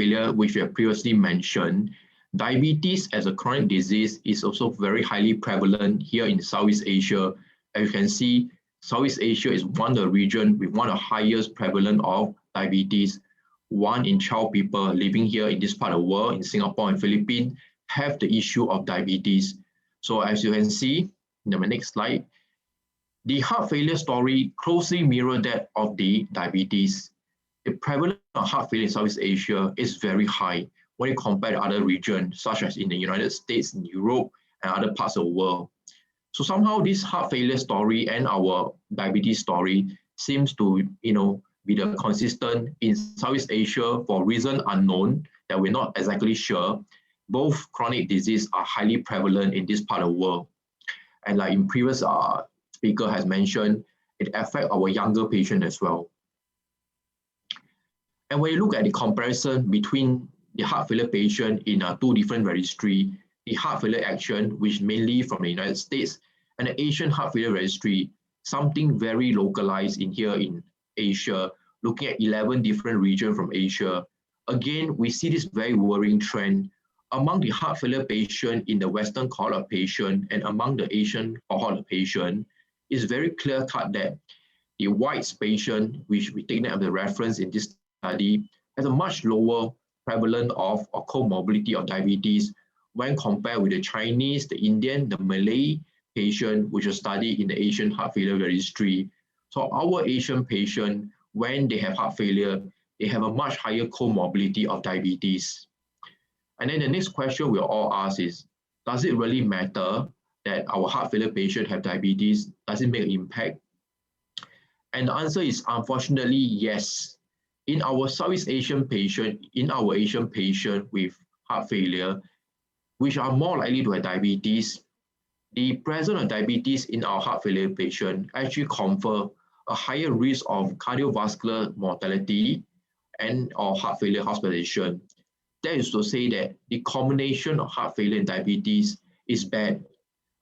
failure, which we have previously mentioned, diabetes as a chronic disease is also very highly prevalent here in Southeast Asia. As you can see, Southeast Asia is one of the regions with one of the highest prevalence of diabetes. 1 in 12 people living here in this part of the world, in Singapore and Philippines, have the issue of diabetes. So as you can see in the next slide, the heart failure story closely mirrors that of the diabetes. The prevalence of heart failure in Southeast Asia is very high when you compare to other regions, such as in the United States, in Europe, and other parts of the world. So somehow this heart failure story and our diabetes story seems to, be the consistent in Southeast Asia for reason unknown that we're not exactly sure. Both chronic disease are highly prevalent in this part of the world. And like in previous speaker has mentioned, it affects our younger patient as well. And when you look at the comparison between the heart failure patient in 2 different registries, the heart failure action, which mainly from the United States, and the Asian heart failure registry, something very localized in here in Asia, looking at 11 different regions from Asia. Again, we see this very worrying trend among the heart failure patient in the Western cohort of patient and among the Asian cohort of patient. It's very clear cut that the white patient, which we take that as a reference in this study, has a much lower prevalence of or comorbidity of diabetes when compared with the Chinese, the Indian, the Malay patient, which are studied in the Asian heart failure registry. So our Asian patient, when they have heart failure, they have a much higher comorbidity of diabetes. And then the next question we'll all ask is, does it really matter that our heart failure patient have diabetes? Does it make an impact? And the answer is unfortunately yes. In our Southeast Asian patient, with heart failure, which are more likely to have diabetes, the presence of diabetes in our heart failure patient actually confer a higher risk of cardiovascular mortality and or heart failure hospitalization. That is to say that the combination of heart failure and diabetes is bad.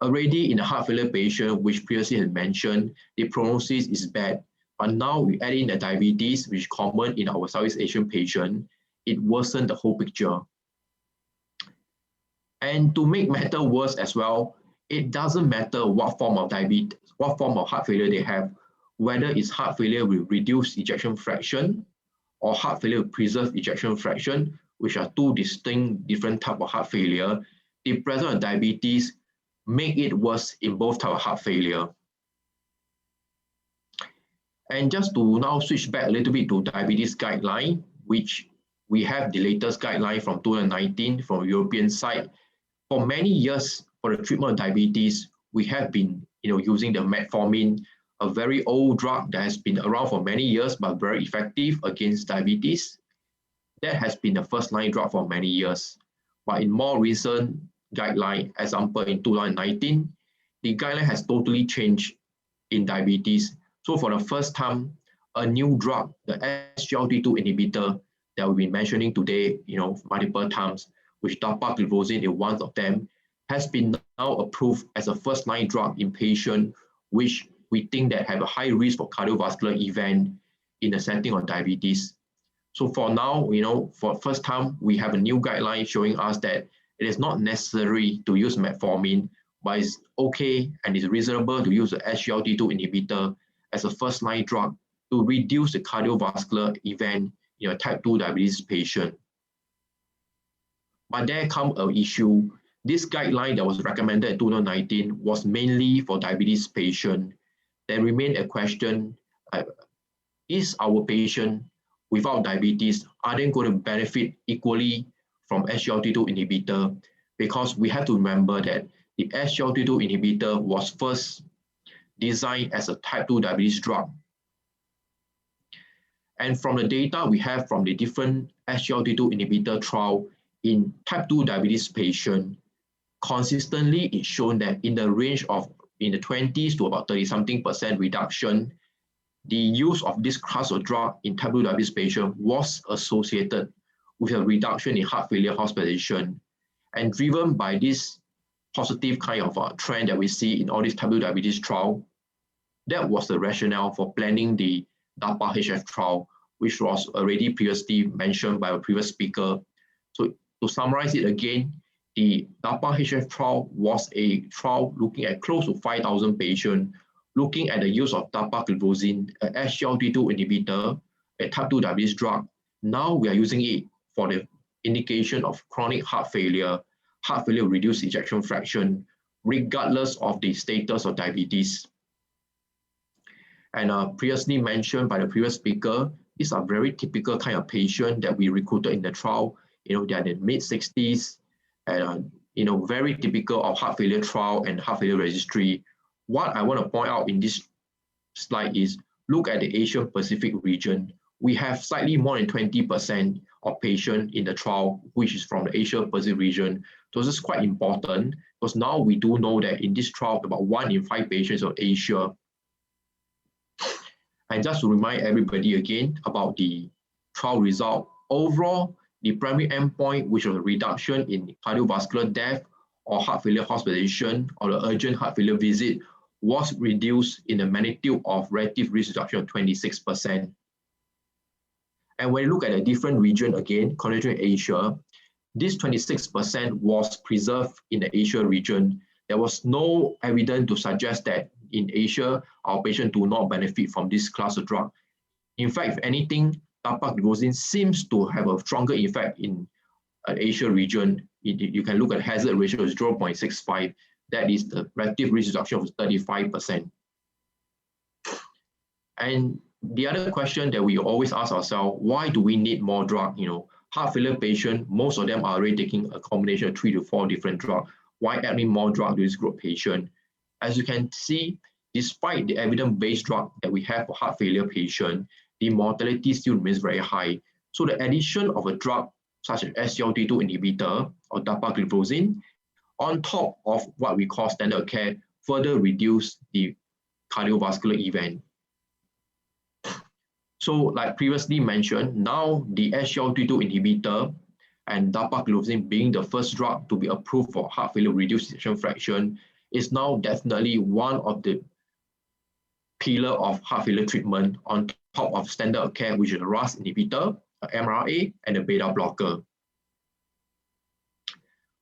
Already in a heart failure patient, which previously had mentioned, the prognosis is bad. But now we add in the diabetes, which is common in our Southeast Asian patient, it worsens the whole picture. And to make matter worse as well, it doesn't matter what form of diabetes, what form of heart failure they have, whether it's heart failure with reduced ejection fraction or heart failure with preserved ejection fraction, which are 2 distinct different types of heart failure. The presence of diabetes make it worse in both types of heart failure. And just to now switch back a little bit to diabetes guideline, which we have the latest guideline from 2019 from European side. For many years, for the treatment of diabetes, we have been using the metformin, a very old drug that has been around for many years but very effective against diabetes. That has been the first line drug for many years. But in more recent guideline, example in 2019, the guideline has totally changed in diabetes. So for the first time, a new drug, the SGLT2 inhibitor that we've been mentioning today, multiple times, which Dapagliflozin is one of them, has been now approved as a first-line drug in patients which we think that have a high risk for cardiovascular event in the setting of diabetes. So for now, for the first time, we have a new guideline showing us that it is not necessary to use metformin, but it's okay and it's reasonable to use the SGLT2 inhibitor as a first-line drug to reduce the cardiovascular event in a type 2 diabetes patient. But there comes an issue. This guideline that was recommended in 2019 was mainly for diabetes patients. There remained a question, is our patient without diabetes, are they going to benefit equally from SGLT2 inhibitor? Because we have to remember that the SGLT2 inhibitor was first designed as a type 2 diabetes drug. And from the data we have from the different SGLT2 inhibitor trial in type 2 diabetes patients, consistently it's shown that in the range of in the 20s to about 30-something% reduction, the use of this class of drug in type 2 diabetes patients was associated with a reduction in heart failure hospitalization. And driven by this positive kind of trend that we see in all these type 2 diabetes trial, that was the rationale for planning the Dapa HF trial, which was already previously mentioned by a previous speaker. So to summarize it again, the Dapa HFrEF trial was a trial looking at close to 5,000 patients, looking at the use of Dapagliflozin, an SGLT2 inhibitor, a type 2 diabetes drug. Now we are using it for the indication of chronic heart failure with reduced ejection fraction, regardless of the status of diabetes. And previously mentioned by the previous speaker, these are very typical kind of patient that we recruited in the trial. They are in the mid-60s, and very typical of heart failure trial and heart failure registry. What I want to point out in this slide is look at the Asia Pacific region. We have slightly more than 20% of patients in the trial, which is from the Asia Pacific region. So this is quite important because now we do know that in this trial, about 1 in 5 patients of Asia. And just to remind everybody again about the trial result, overall, the primary endpoint, which was a reduction in cardiovascular death or heart failure hospitalization or the urgent heart failure visit, was reduced in the magnitude of relative risk reduction of 26%. And when you look at a different region again, considering Asia, this 26% was preserved in the Asia region. There was no evidence to suggest that in Asia, our patients do not benefit from this class of drug. In fact, if anything, Dapagliflozin seems to have a stronger effect in an Asia region. You can look at hazard ratio is 0.65. That is the relative risk reduction of 35%. And the other question that we always ask ourselves, why do we need more drug? Heart failure patients, most of them are already taking a combination of 3 to 4 different drugs. Why adding more drug to this group of patients? As you can see, despite the evidence-based drug that we have for heart failure patients, the mortality still remains very high. So the addition of a drug such as SGLT2 inhibitor or Dapagliflozin on top of what we call standard care further reduce the cardiovascular event. So like previously mentioned, now the SGLT2 inhibitor and Dapagliflozin being the first drug to be approved for heart failure reduced ejection fraction is now definitely one of the pillar of heart failure treatment on top of standard of care, which is a RAS inhibitor, a MRA, and a beta blocker.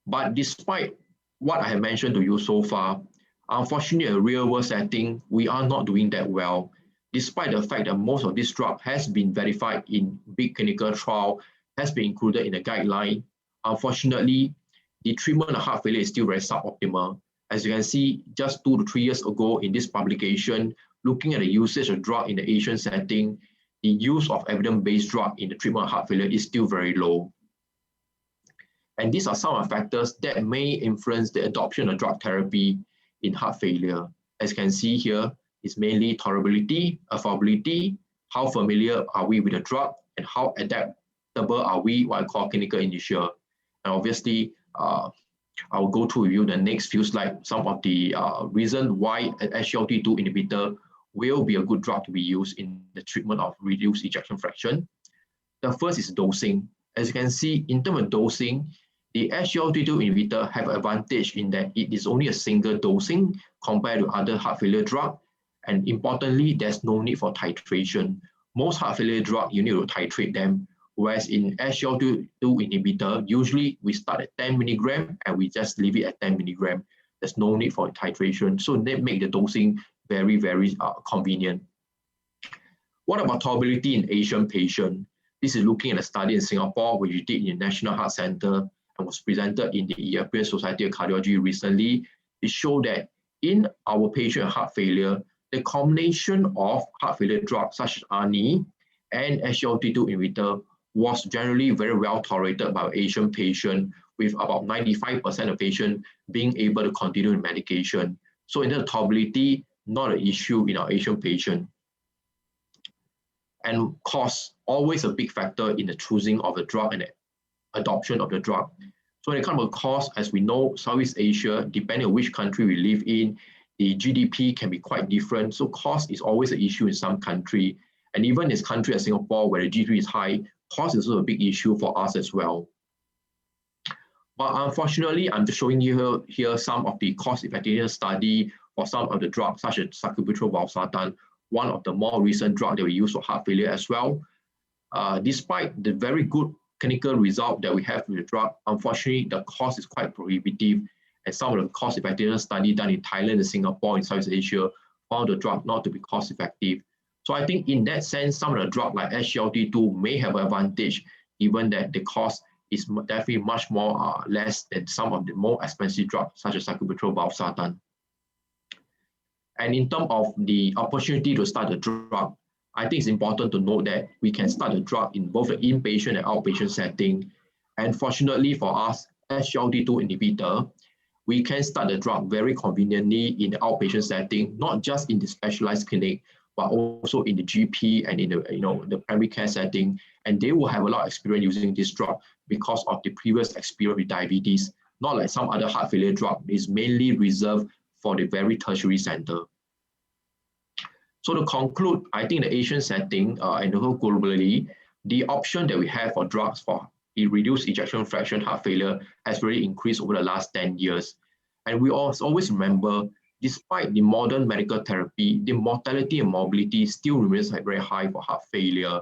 But despite what I have mentioned to you so far, unfortunately, in a real-world setting, we are not doing that well, despite the fact that most of this drug has been verified in big clinical trial, has been included in the guideline. Unfortunately, the treatment of heart failure is still very suboptimal. As you can see, just 2 to 3 years ago in this publication, looking at the usage of drug in the Asian setting, the use of evidence-based drug in the treatment of heart failure is still very low. And these are some of the factors that may influence the adoption of drug therapy in heart failure. As you can see here, it's mainly tolerability, affordability, how familiar are we with the drug, and how adaptable are we, what I call clinical inertia. And obviously, I'll go through with you the next few slides, some of the reasons why an SGLT2 inhibitor will be a good drug to be used in the treatment of reduced ejection fraction. The first is dosing. As you can see, in terms of dosing, the SGLT2 inhibitor have an advantage in that it is only a single dosing compared to other heart failure drugs. And importantly, there's no need for titration. Most heart failure drugs, you need to titrate them. Whereas in SGLT2 inhibitor, usually we start at 10 milligram and we just leave it at 10 milligram. There's no need for titration. So that makes the dosing very, very convenient. What about tolerability in Asian patients? This is looking at a study in Singapore, which we did in the National Heart Center and was presented in the European Society of Cardiology recently. It showed that in our patient heart failure, the combination of heart failure drugs such as ARNI and SGLT2 inhibitor was generally very well tolerated by Asian patients, with about 95% of patients being able to continue the medication. So in terms of tolerability, not an issue in our Asian patient. And cost, always a big factor in the choosing of the drug and the adoption of the drug. So when it comes to cost, as we know, Southeast Asia, depending on which country we live in, the GDP can be quite different. So cost is always an issue in some country. And even in this country as Singapore, where the GDP is high, cost is also a big issue for us as well. But unfortunately, I'm just showing you here some of the cost effectiveness study for some of the drugs, such as sacubitril/valsartan, one of the more recent drugs that we use for heart failure as well. despite the very good clinical result that we have with the drug, unfortunately, the cost is quite prohibitive. And some of the cost effectiveness study done in Thailand and Singapore in Southeast Asia found the drug not to be cost effective. So I think in that sense, some of the drugs like SGLT2 may have an advantage, given that the cost is definitely much more less than some of the more expensive drugs, such as sacubitril valsartan. And in terms of the opportunity to start the drug, I think it's important to note that we can start the drug in both the inpatient and outpatient setting. And fortunately for us, SGLT2 inhibitor, we can start the drug very conveniently in the outpatient setting, not just in the specialized clinic, but also in the GP and in the primary care setting. And they will have a lot of experience using this drug because of the previous experience with diabetes, not like some other heart failure drug. It's mainly reserved for the very tertiary center. So to conclude, I think the Asian setting and globally, the option that we have for drugs for reduced ejection fraction heart failure has really increased over the last 10 years. And we always remember, despite the modern medical therapy, the mortality and morbidity still remains very high for heart failure.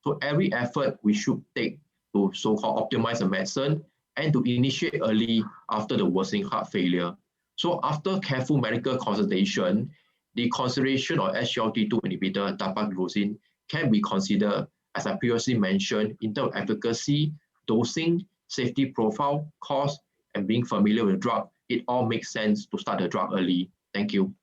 So every effort we should take to so-called optimize the medicine and to initiate early after the worsening heart failure. So after careful medical consultation, the consideration of SGLT2 inhibitor Dapagliflozin can be considered, as I previously mentioned, in terms of efficacy, dosing, safety profile, cost, and being familiar with the drug. It all makes sense to start the drug early. Thank you.